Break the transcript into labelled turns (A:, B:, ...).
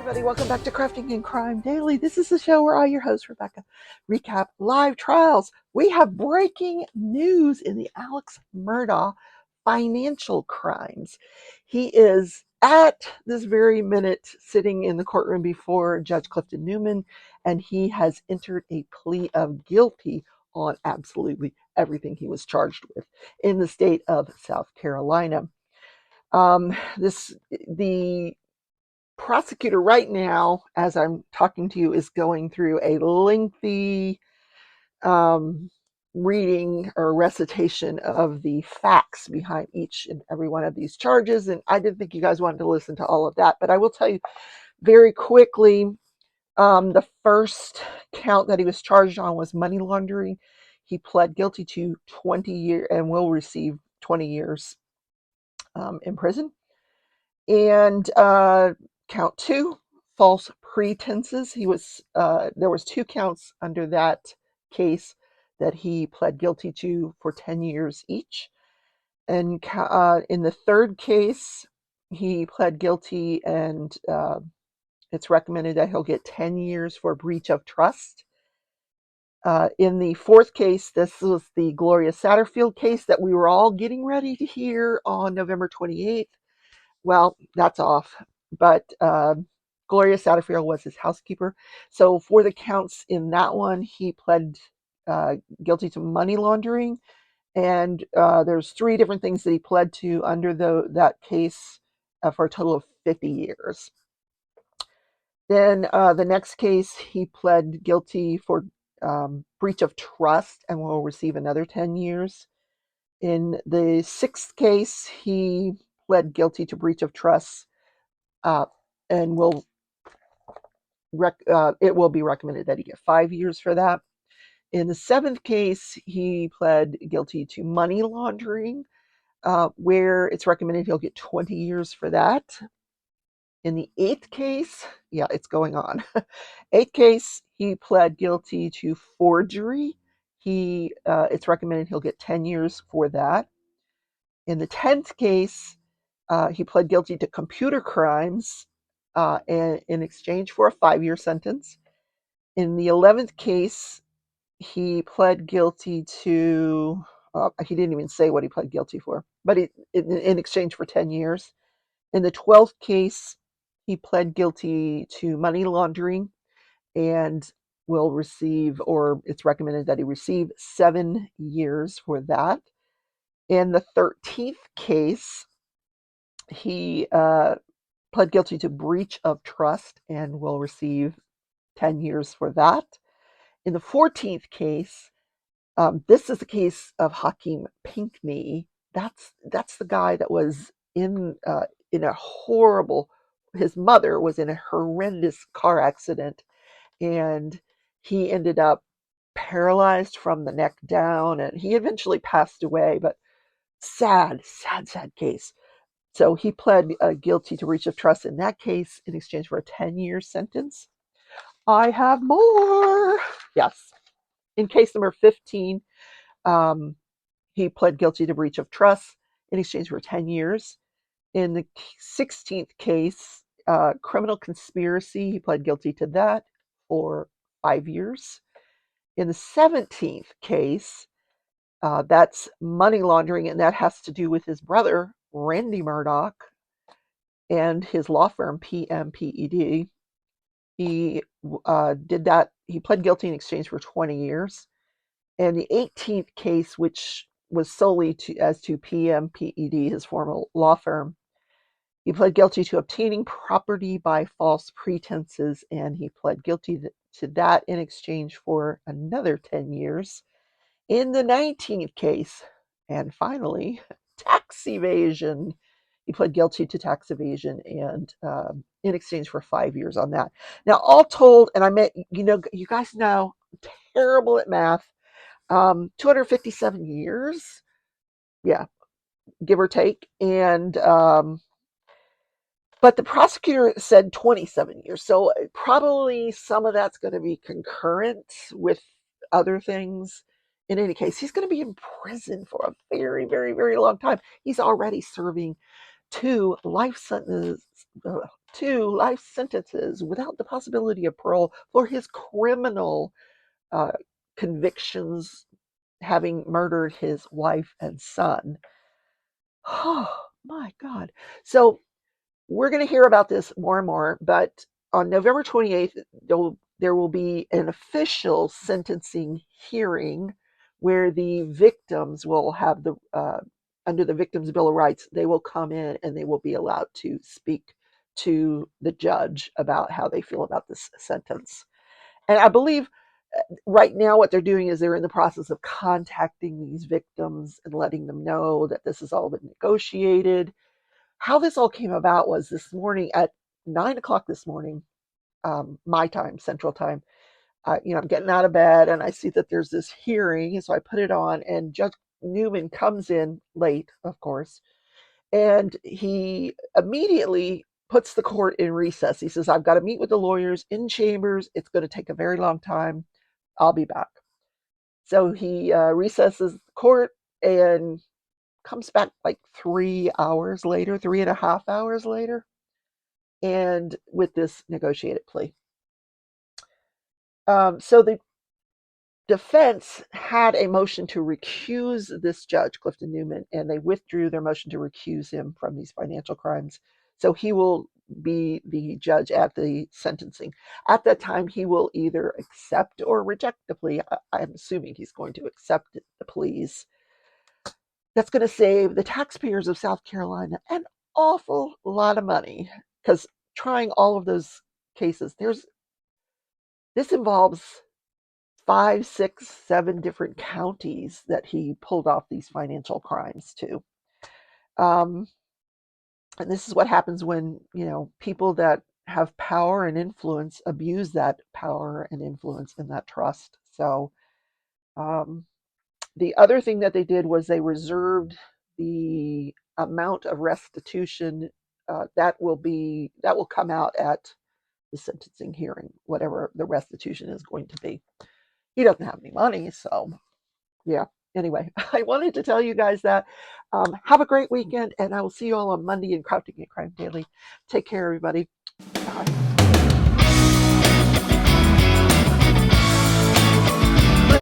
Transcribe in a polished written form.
A: everybody. Welcome back to Crafting and Crime Daily. This is the show where I, your host, Rebecca, recap live trials. We have breaking news in the Alex Murdaugh financial crimes. He is at this very minute sitting in the courtroom before Judge Clifton Newman, and he has entered a plea of guilty on absolutely everything he was charged with in the state of South Carolina. The prosecutor right now, as I'm talking to you, is going through a lengthy reading or recitation of the facts behind each and every one of these charges. And I didn't think you guys wanted to listen to all of that, but I will tell you very quickly, the first count that he was charged on was money laundering. He pled guilty to 20 years and will receive 20 years in prison. And count two, false pretenses. There was two counts under that case that he pled guilty to for 10 years each. And in the third case, he pled guilty, and it's recommended that he'll get 10 years for breach of trust. In the fourth case, this was the Gloria Satterfield case that we were all getting ready to hear on November 28th. Well, that's off, but Gloria Satterfield was his housekeeper. So for the counts in that one, he pled guilty to money laundering, and there's three different things that he pled to under that case for a total of 50 years. Then the next case, he pled guilty for breach of trust and will receive another 10 years. In the sixth case, he pled guilty to breach of trust, and it will be recommended that he get 5 years for that. In the seventh case, he pled guilty to money laundering, where it's recommended he'll get 20 years for that. In the eighth case, yeah, it's going on. Eighth case, he pled guilty to forgery. It's recommended he'll get 10 years for that. In the 10th case, he pled guilty to computer crimes in exchange for a 5-year sentence. In the 11th case, he pled guilty to, he didn't even say what he pled guilty for, but in exchange for 10 years. In the 12th case, he pled guilty to money laundering and will receive, or it's recommended that he receive 7 years for that. In the 13th case, he pled guilty to breach of trust and will receive 10 years for that. In the 14th case, this is the case of Hakeem Pinkney. That's the guy that was in a horrible. His mother was in a horrendous car accident, and he ended up paralyzed from the neck down, and he eventually passed away. But sad case. So he pled guilty to breach of trust in that case in exchange for a 10-year sentence. I have more. Yes. In case number 15, he pled guilty to breach of trust in exchange for 10 years. In the 16th case, criminal conspiracy, he pled guilty to that for 5 years. In the 17th case, that's money laundering, and that has to do with his brother, Randy Murdaugh, and his law firm, PMPED. He did that. He pled guilty in exchange for 20 years. And the 18th case, which was solely as to PMPED, his former law firm, he pled guilty to obtaining property by false pretenses, and he pled guilty to that in exchange for another 10 years. In the 19th case, and finally, tax evasion. He pled guilty to tax evasion and in exchange for 5 years on that. Now, all told, and you guys know, I'm terrible at math, 257 years, yeah, give or take. And but the prosecutor said 27 years, so probably some of that's going to be concurrent with other things. In any case, he's going to be in prison for a very, very, very long time. He's already serving 2 life 2 life sentences without the possibility of parole for his criminal uh, convictions, having murdered his wife and son. Oh my God. So we're going to hear about this more and more, but on November 28th, there will be an official sentencing hearing where the victims will have under the Victims' Bill of Rights, they will come in and they will be allowed to speak to the judge about how they feel about this sentence. And I believe right now what they're doing is they're in the process of contacting these victims and letting them know that this has all been negotiated. How this all came about was this morning at 9 o'clock this morning, my time, Central Time. I'm getting out of bed and I see that there's this hearing, and so I put it on, and Judge Newman comes in late, of course, and he immediately puts the court in recess. He says, "I've got to meet with the lawyers in chambers. It's going to take a very long time. I'll be back." So he recesses the court and comes back like 3 hours later, 3.5 hours later, and with this negotiated plea. So the defense had a motion to recuse this judge, Clifton Newman, and they withdrew their motion to recuse him from these financial crimes. So he will be the judge at the sentencing. At that time, he will either accept or reject the plea. I'm assuming he's going to accept the pleas. That's going to save the taxpayers of South Carolina an awful lot of money, because trying all of those cases, this involves 5, 6, 7 different counties that he pulled off these financial crimes to. And this is what happens when, people that have power and influence abuse that power and influence and that trust. So the other thing that they did was they reserved the amount of restitution that will come out at the sentencing hearing, whatever the restitution is going to be. He doesn't have any money, so yeah. Anyway, I wanted to tell you guys that. Have a great weekend, and I will see you all on Monday in Crafting and Crime Daily. Take care, everybody. Bye.